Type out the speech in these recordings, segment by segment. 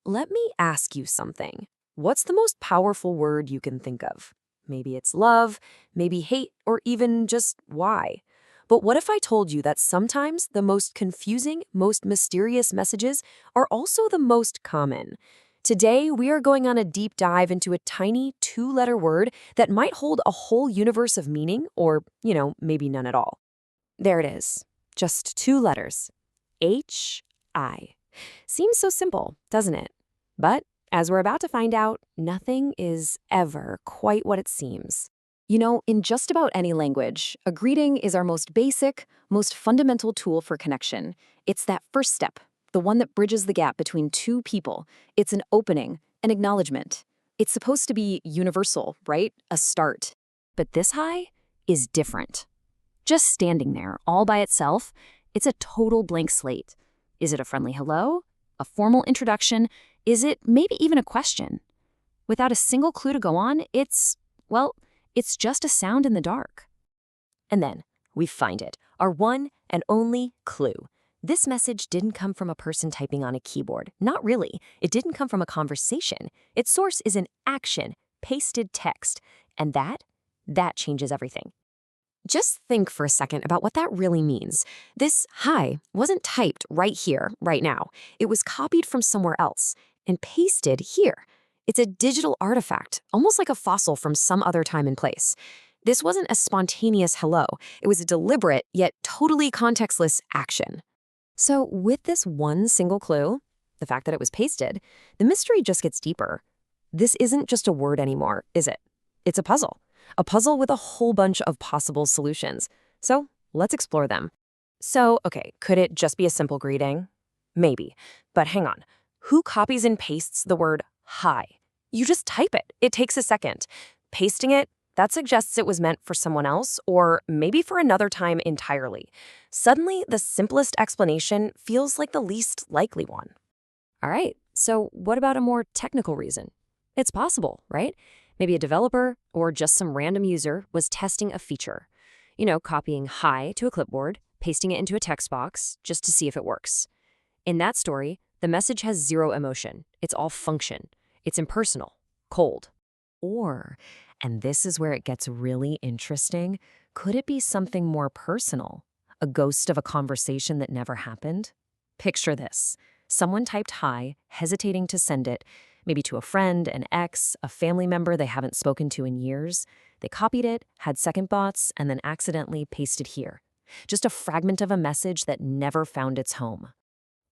let me ask you something. What's the most powerful word you can think of? Maybe it's love, maybe hate, or even just why. But what if I told you that sometimes the most confusing, most mysterious messages are also the most common? Today, we are going on a deep dive into a tiny two-letter word that might hold a whole universe of meaning, or, maybe none at all. There it is. Just two letters. H-I. Seems so simple, doesn't it? But, as we're about to find out, nothing is ever quite what it seems. In just about any language, a greeting is our most basic, most fundamental tool for connection. It's that first step, the one that bridges the gap between two people. It's an opening, an acknowledgement. It's supposed to be universal, right? A start. But this hi is different. Just standing there, all by itself, it's a total blank slate. Is it a friendly hello? A formal introduction? Is it maybe even a question? Without a single clue to go on, it's just a sound in the dark. And then we find it, our one and only clue. This message didn't come from a person typing on a keyboard. Not really. It didn't come from a conversation. Its source is an action, pasted text. And that changes everything. Just think for a second about what that really means. This hi wasn't typed right here, right now. It was copied from somewhere else and pasted here. It's a digital artifact, almost like a fossil from some other time and place. This wasn't a spontaneous hello. It was a deliberate, yet totally contextless action. So with this one single clue, the fact that it was pasted, the mystery just gets deeper. This isn't just a word anymore, is it? It's a puzzle. A puzzle with a whole bunch of possible solutions. So let's explore them. So, okay, could it just be a simple greeting? Maybe. But hang on. Who copies and pastes the word hi? You just type it. It takes a second. Pasting it, that suggests it was meant for someone else or maybe for another time entirely. Suddenly, the simplest explanation feels like the least likely one. All right, so what about a more technical reason? It's possible, right? Maybe a developer or just some random user was testing a feature. Copying hi to a clipboard, pasting it into a text box just to see if it works. In that story, the message has zero emotion. It's all function. It's impersonal, cold. Or, and this is where it gets really interesting, could it be something more personal? A ghost of a conversation that never happened? Picture this. Someone typed hi, hesitating to send it, maybe to a friend, an ex, a family member they haven't spoken to in years. They copied it, had second thoughts, and then accidentally pasted here. Just a fragment of a message that never found its home.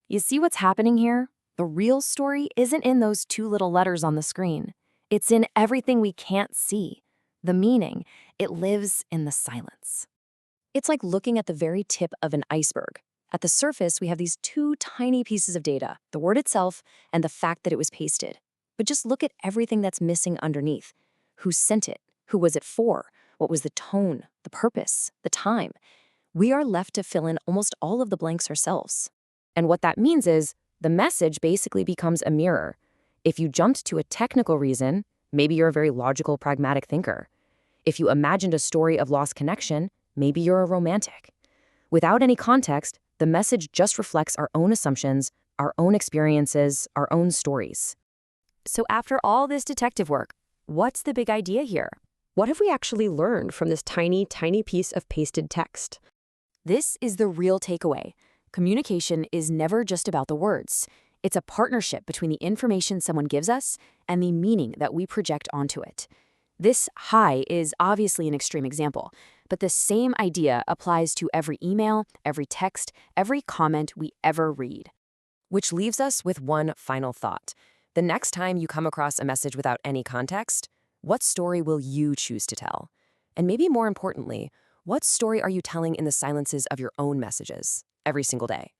You see what's happening here? The real story isn't in those two little letters on the screen. It's in everything we can't see. The meaning, it lives in the silence. It's like looking at the very tip of an iceberg. At the surface, we have these two tiny pieces of data, the word itself and the fact that it was pasted. But just look at everything that's missing underneath. Who sent it? Who was it for? What was the tone, the purpose, the time? We are left to fill in almost all of the blanks ourselves. And what that means is the message basically becomes a mirror. If you jumped to a technical reason, maybe you're a very logical, pragmatic thinker. If you imagined a story of lost connection, maybe you're a romantic. Without any context, the message just reflects our own assumptions, our own experiences, our own stories. So after all this detective work, what's the big idea here? What have we actually learned from this tiny, tiny piece of pasted text? This is the real takeaway. Communication is never just about the words. It's a partnership between the information someone gives us and the meaning that we project onto it. This hi is obviously an extreme example, but the same idea applies to every email, every text, every comment we ever read. Which leaves us with one final thought. The next time you come across a message without any context, what story will you choose to tell? And maybe more importantly, what story are you telling in the silences of your own messages every single day?